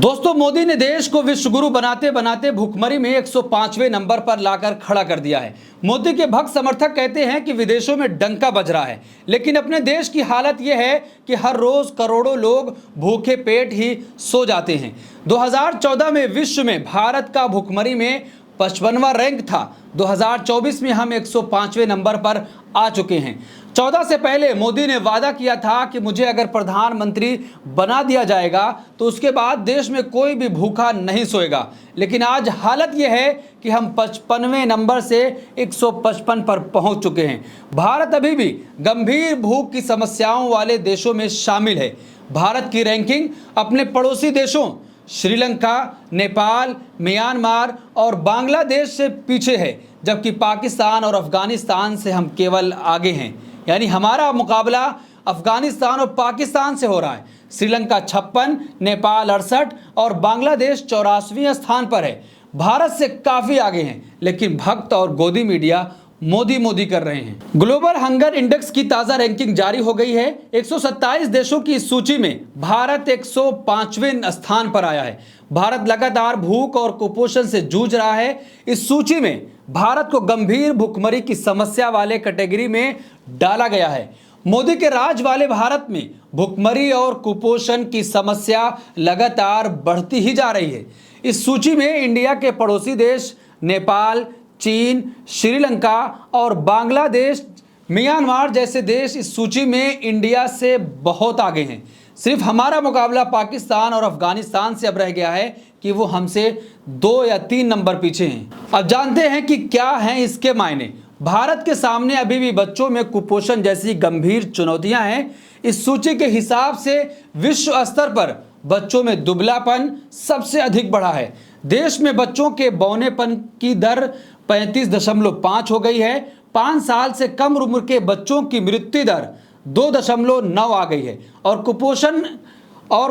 दोस्तों, मोदी ने देश को विश्व गुरु बनाते बनाते भुखमरी में 105वें नंबर पर लाकर खड़ा कर दिया है। मोदी के भक्त समर्थक कहते हैं कि विदेशों में डंका बज रहा है, लेकिन अपने देश की हालत यह है कि हर रोज करोड़ों लोग भूखे पेट ही सो जाते हैं। 2014 में विश्व में भारत का भुखमरी में 55वां रैंक था। 2024 में हम 105वें नंबर पर आ चुके हैं। 14 से पहले मोदी ने वादा किया था कि मुझे अगर प्रधानमंत्री बना दिया जाएगा तो उसके बाद देश में कोई भी भूखा नहीं सोएगा, लेकिन आज हालत यह है कि हम 55वें नंबर से 155 पर पहुंच चुके हैं। भारत अभी भी गंभीर भूख की समस्याओं वाले देशों में शामिल है। भारत की रैंकिंग अपने पड़ोसी देशों श्रीलंका, नेपाल, म्यांमार और बांग्लादेश से पीछे है, जबकि पाकिस्तान और अफगानिस्तान से हम केवल आगे हैं। यानी हमारा मुकाबला अफगानिस्तान और पाकिस्तान से हो रहा है। श्रीलंका 56, नेपाल 68 और बांग्लादेश 84वें स्थान पर है। भारत से काफ़ी आगे हैं, लेकिन भक्त और गोदी मीडिया मोदी मोदी कर रहे हैं। ग्लोबल हंगर इंडेक्स की ताज़ा रैंकिंग जारी हो गई है। 127 देशों की इस सूची में भारत 105वें स्थान पर आया है। भारत लगातार भूख और कुपोषण से जूझ रहा है। इस सूची में भारत को गंभीर भुखमरी की समस्या वाले कैटेगरी में डाला गया है। मोदी के राज वाले भारत में भुखमरी और कुपोषण की समस्या लगातार बढ़ती ही जा रही है। इस सूची में इंडिया के पड़ोसी देश नेपाल, चीन, श्रीलंका और बांग्लादेश, म्यांमार जैसे देश इस सूची में इंडिया से बहुत आगे हैं। सिर्फ हमारा मुकाबला पाकिस्तान और अफगानिस्तान से अब रह गया है कि वो हमसे 2 या 3 नंबर पीछे हैं। अब जानते हैं कि क्या हैं इसके मायने। भारत के सामने अभी भी बच्चों में कुपोषण जैसी गंभीर चुनौतियां हैं। इस सूची के हिसाब से विश्व स्तर पर बच्चों में दुबलापन सबसे अधिक बढ़ा है। देश में बच्चों के बौनेपन की दर 35.5 हो गई है। 5 साल से कम उम्र के बच्चों की मृत्यु दर 2.9 आ गई है और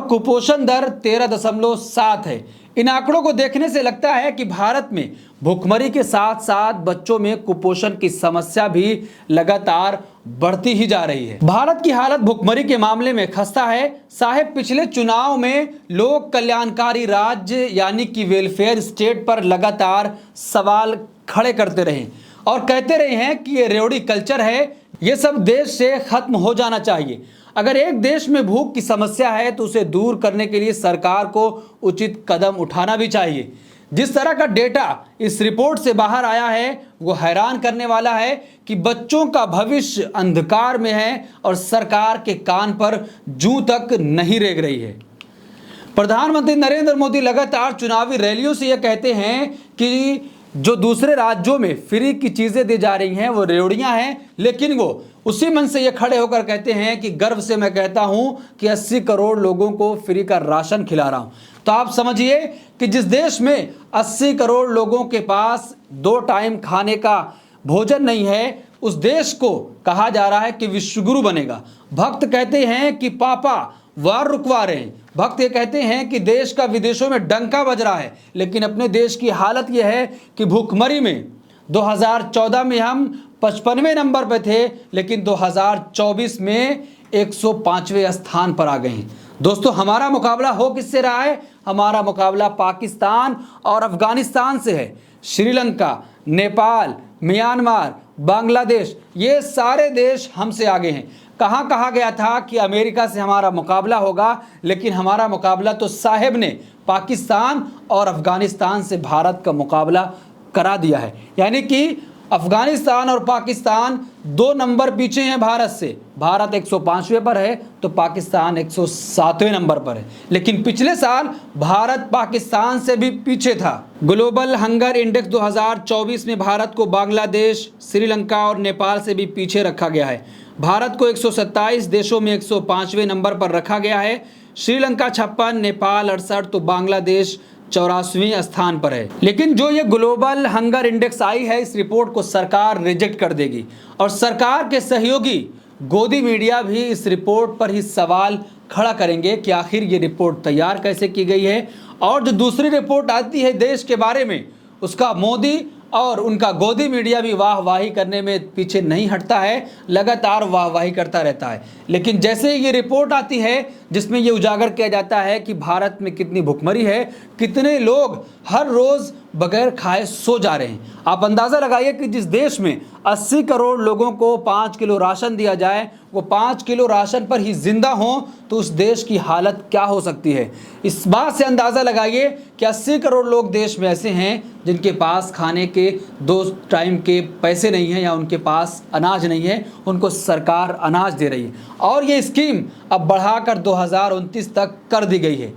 कुपोषण दर 13.7 है। इन आंकड़ों को देखने से लगता है कि भारत में भुखमरी के साथ साथ बच्चों में कुपोषण की समस्या भी लगातार बढ़ती ही जा रही है। भारत की हालत भुखमरी के मामले में खस्ता है। साहब, पिछले चुनाव में लोक कल्याणकारी राज्य यानी कि वेलफेयर स्टेट पर लगातार सवाल खड़े करते रहे और कहते रहे हैं कि ये रेवड़ी कल्चर है, ये सब देश से खत्म हो जाना चाहिए। अगर एक देश में भूख की समस्या है तो उसे दूर करने के लिए सरकार को उचित कदम उठाना भी चाहिए। जिस तरह का डेटा इस रिपोर्ट से बाहर आया है वो हैरान करने वाला है कि बच्चों का भविष्य अंधकार में है और सरकार के कान पर जूं तक नहीं रेंग रही है। प्रधानमंत्री नरेंद्र मोदी लगातार चुनावी रैलियों से यह कहते हैं कि जो दूसरे राज्यों में फ्री की चीज़ें दी जा रही हैं वो रेवड़ियां हैं, लेकिन वो उसी मन से ये खड़े होकर कहते हैं कि गर्व से मैं कहता हूं कि 80 करोड़ लोगों को फ्री का राशन खिला रहा हूं। तो आप समझिए कि जिस देश में 80 करोड़ लोगों के पास 2 टाइम खाने का भोजन नहीं है, उस देश को कहा जा रहा है कि विश्वगुरु बनेगा। भक्त कहते हैं कि पापा वार रुकवा रहे हैं। भक्त ये कहते हैं कि देश का विदेशों में डंका बज रहा है, लेकिन अपने देश की हालत यह है कि भूखमरी में 2014 में हम 55वें नंबर पर थे, लेकिन 2024 में 105वें स्थान पर आ गए हैं। दोस्तों, हमारा मुकाबला हो किससे रहा है? हमारा मुकाबला पाकिस्तान और अफगानिस्तान से है। श्रीलंका, नेपाल, म्यांमार, बांग्लादेश, ये सारे देश हमसे आगे हैं। कहाँ कहा गया था कि अमेरिका से हमारा मुकाबला होगा, लेकिन हमारा मुकाबला तो साहेब ने पाकिस्तान और अफगानिस्तान से भारत का मुकाबला करा दिया है। यानी कि अफगानिस्तान और पाकिस्तान 2 नंबर पीछे हैं भारत से। भारत 105वें पर है तो पाकिस्तान 107वें नंबर पर है, लेकिन पिछले साल भारत पाकिस्तान से भी पीछे था। ग्लोबल हंगर इंडेक्स 2024 में भारत को बांग्लादेश, श्रीलंका और नेपाल से भी पीछे रखा गया है। भारत को 127 देशों में 105वें नंबर पर रखा गया है। श्रीलंका 56, नेपाल 68 तो बांग्लादेश 84वें स्थान पर है। लेकिन जो ये ग्लोबल हंगर इंडेक्स आई है, इस रिपोर्ट को सरकार रिजेक्ट कर देगी और सरकार के सहयोगी गोदी मीडिया भी इस रिपोर्ट पर ही सवाल खड़ा करेंगे कि आखिर ये रिपोर्ट तैयार कैसे की गई है। और जो दूसरी रिपोर्ट आती है देश के बारे में, उसका मोदी और उनका गोदी मीडिया भी वाहवाही करने में पीछे नहीं हटता है, लगातार वाहवाही करता रहता है। लेकिन जैसे ही ये रिपोर्ट आती है जिसमें ये उजागर किया जाता है कि भारत में कितनी भुखमरी है, कितने लोग हर रोज़ बगैर खाए सो जा रहे हैं, आप अंदाज़ा लगाइए कि जिस देश में 80 करोड़ लोगों को 5 किलो राशन दिया जाए, वो 5 किलो राशन पर ही जिंदा हों, तो उस देश की हालत क्या हो सकती है। इस बात से अंदाज़ा लगाइए कि 80 करोड़ लोग देश में ऐसे हैं जिनके पास खाने के 2 टाइम के पैसे नहीं हैं या उनके पास अनाज नहीं है, उनको सरकार अनाज दे रही है और ये स्कीम अब बढ़ाकर 2029 तक कर दी गई है।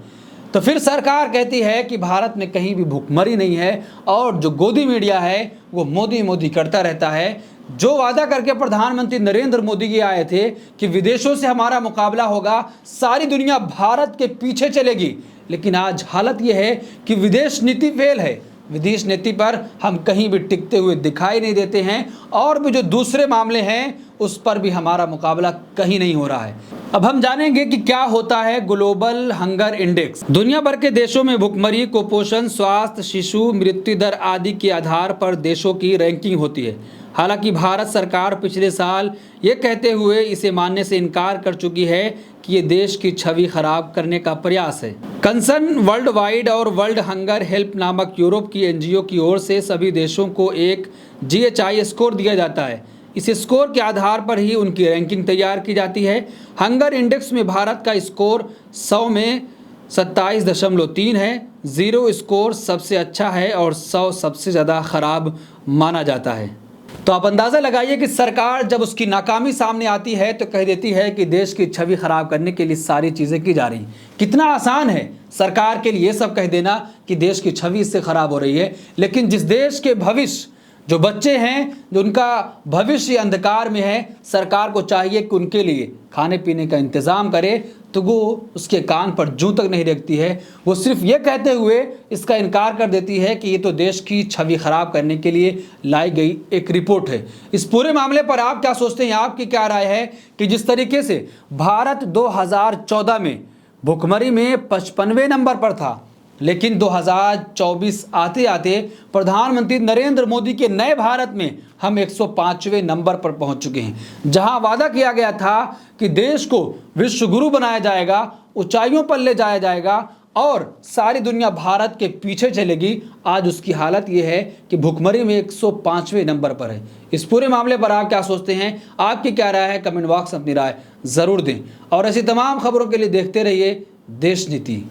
तो फिर सरकार कहती है कि भारत में कहीं भी भुखमरी नहीं है और जो गोदी मीडिया है वो मोदी मोदी करता रहता है। जो वादा करके प्रधानमंत्री नरेंद्र मोदी ये आए थे कि विदेशों से हमारा मुकाबला होगा, सारी दुनिया भारत के पीछे चलेगी, लेकिन आज हालत ये है कि विदेश नीति फेल है। विदेश नीति पर हम कहीं भी टिकते हुए दिखाई नहीं देते हैं और भी जो दूसरे मामले हैं उस पर भी हमारा मुकाबला कहीं नहीं हो रहा है। अब हम जानेंगे कि क्या होता है ग्लोबल हंगर इंडेक्स। दुनिया भर के देशों में भुखमरी, कुपोषण, स्वास्थ्य, शिशु मृत्यु दर आदि के आधार पर देशों की रैंकिंग होती है। हालांकि भारत सरकार पिछले साल ये कहते हुए इसे मानने से इनकार कर चुकी है कि ये देश की छवि खराब करने का प्रयास है। कंसर्न वर्ल्ड वाइड और वर्ल्ड हंगर हेल्प नामक यूरोप की एनजीओ की ओर से सभी देशों को एक GHI स्कोर दिया जाता है। इस स्कोर के आधार पर ही उनकी रैंकिंग तैयार की जाती है। हंगर इंडेक्स में भारत का स्कोर 100 में 27.3 है। 0 स्कोर सबसे अच्छा है और 100 सबसे ज़्यादा खराब माना जाता है। तो आप अंदाज़ा लगाइए कि सरकार जब उसकी नाकामी सामने आती है तो कह देती है कि देश की छवि खराब करने के लिए सारी चीज़ें की जा रही। कितना आसान है सरकार के लिए ये सब कह देना कि देश की छवि इससे खराब हो रही है, लेकिन जिस देश के भविष्य, जो बच्चे हैं, जो उनका भविष्य अंधकार में है, सरकार को चाहिए कि उनके लिए खाने पीने का इंतज़ाम करे, तो वो उसके कान पर जूं तक नहीं रखती है। वो सिर्फ ये कहते हुए इसका इनकार कर देती है कि ये तो देश की छवि खराब करने के लिए लाई गई एक रिपोर्ट है। इस पूरे मामले पर आप क्या सोचते हैं, आपकी क्या राय है कि जिस तरीके से भारत 2014 में भुखमरी में 55वें नंबर पर था, लेकिन 2024 आते आते प्रधानमंत्री नरेंद्र मोदी के नए भारत में हम 105वें नंबर पर पहुंच चुके हैं। जहां वादा किया गया था कि देश को विश्व गुरु बनाया जाएगा, ऊंचाइयों पर ले जाया जाएगा और सारी दुनिया भारत के पीछे चलेगी, आज उसकी हालत यह है कि भुखमरी में 105वें नंबर पर है। इस पूरे मामले पर आप क्या सोचते हैं, आपकी क्या राय है, कमेंट बॉक्स में अपनी राय ज़रूर दें और ऐसी तमाम खबरों के लिए देखते रहिए देश नीति।